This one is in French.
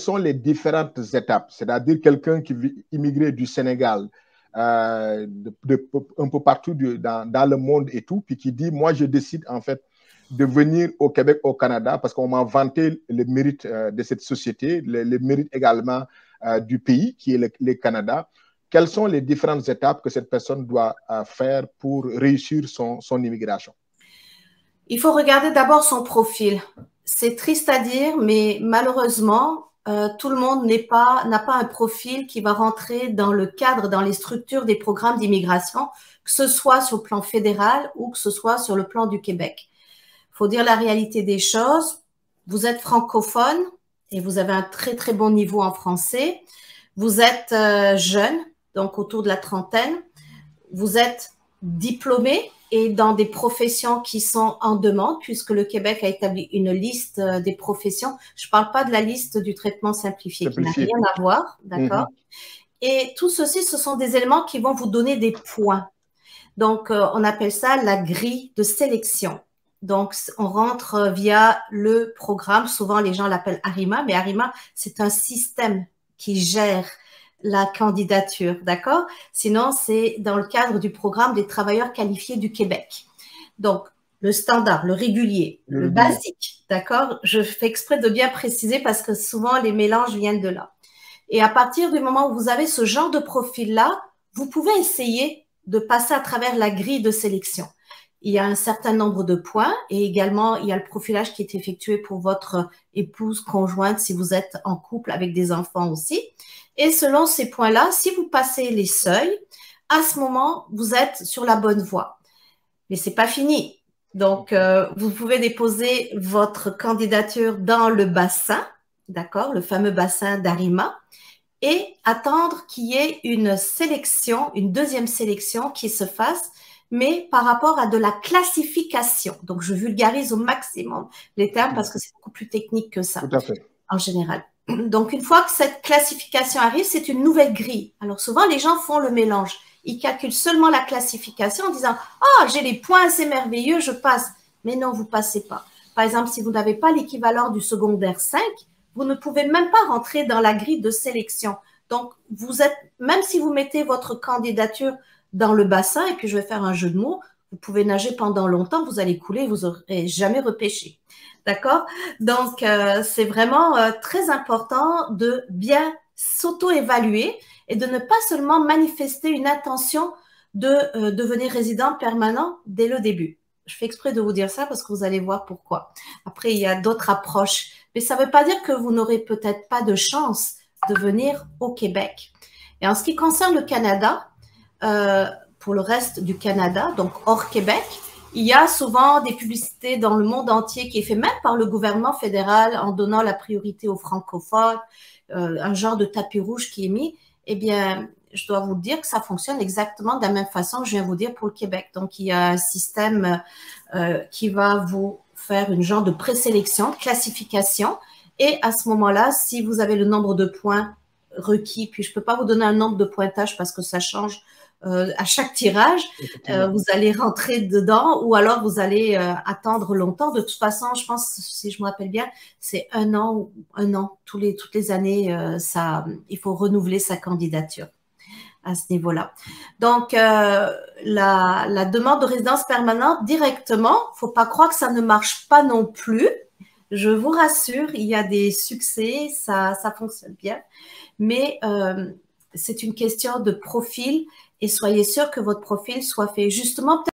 sont les différentes étapes? C'est-à-dire quelqu'un qui vit immigré du Sénégal, un peu partout dans le monde et tout, puis qui dit, moi, je décide en fait de venir au Québec, au Canada, parce qu'on m'a vanté les mérites de cette société, les mérites également du pays, qui est le Canada. Quelles sont les différentes étapes que cette personne doit faire pour réussir son immigration? Il faut regarder d'abord son profil. C'est triste à dire, mais malheureusement, tout le monde n'a pas un profil qui va rentrer dans le cadre, dans les structures des programmes d'immigration, que ce soit sur le plan fédéral ou que ce soit sur le plan du Québec. Il faut dire la réalité des choses. Vous êtes francophone et vous avez un très, très bon niveau en français. Vous êtes jeune, donc autour de la trentaine. Vous êtes diplômé et dans des professions qui sont en demande, puisque le Québec a établi une liste des professions. Je ne parle pas de la liste du traitement simplifié, qui n'a rien à voir, d'accord? Et tout ceci, ce sont des éléments qui vont vous donner des points. Donc, on appelle ça la grille de sélection. Donc, on rentre via le programme. Souvent, les gens l'appellent ARIMA, mais ARIMA, c'est un système qui gère la candidature, d'accord? Sinon, c'est dans le cadre du programme des travailleurs qualifiés du Québec. Donc, le standard, le régulier, le basique, d'accord? Je fais exprès de bien préciser parce que souvent, les mélanges viennent de là. Et à partir du moment où vous avez ce genre de profil-là, vous pouvez essayer de passer à travers la grille de sélection. Il y a un certain nombre de points et également, il y a le profilage qui est effectué pour votre épouse, conjointe, si vous êtes en couple avec des enfants aussi. Et selon ces points-là, si vous passez les seuils, à ce moment, vous êtes sur la bonne voie. Mais c'est pas fini. Donc, vous pouvez déposer votre candidature dans le bassin, d'accord, le fameux bassin d'ARIMA, et attendre qu'il y ait une sélection, une deuxième sélection qui se fasse, mais par rapport à de la classification. Donc, je vulgarise au maximum les termes parce que c'est beaucoup plus technique que ça, tout à fait, en général. Donc, une fois que cette classification arrive, c'est une nouvelle grille. Alors, souvent, les gens font le mélange. Ils calculent seulement la classification en disant « Ah, j'ai les points, c'est merveilleux, je passe. » Mais non, vous ne passez pas. Par exemple, si vous n'avez pas l'équivalent du secondaire 5, vous ne pouvez même pas rentrer dans la grille de sélection. Donc, vous êtes, même si vous mettez votre candidature dans le bassin, et puis je vais faire un jeu de mots, vous pouvez nager pendant longtemps, vous allez couler, vous n'aurez jamais repêché. D'accord? Donc, c'est vraiment très important de bien s'auto-évaluer et de ne pas seulement manifester une intention de devenir résident permanent dès le début. Je fais exprès de vous dire ça parce que vous allez voir pourquoi. Après, il y a d'autres approches. Mais ça ne veut pas dire que vous n'aurez peut-être pas de chance de venir au Québec. Et en ce qui concerne le Canada, pour le reste du Canada, donc hors Québec, il y a souvent des publicités dans le monde entier qui est fait même par le gouvernement fédéral en donnant la priorité aux francophones, un genre de tapis rouge qui est mis. Eh bien, je dois vous dire que ça fonctionne exactement de la même façon que je viens vous dire pour le Québec. Donc, il y a un système qui va vous faire une genre de présélection, classification. Et à ce moment-là, si vous avez le nombre de points requis, puis je ne peux pas vous donner un nombre de pointage parce que ça change à chaque tirage, vous allez rentrer dedans ou alors vous allez attendre longtemps. De toute façon, je pense, si je me rappelle bien, c'est un an, toutes les années, il faut renouveler sa candidature à ce niveau-là. Donc, la demande de résidence permanente directement, faut pas croire que ça ne marche pas non plus. Je vous rassure, il y a des succès, ça fonctionne bien, mais c'est une question de profil et soyez sûr que votre profil soit fait justement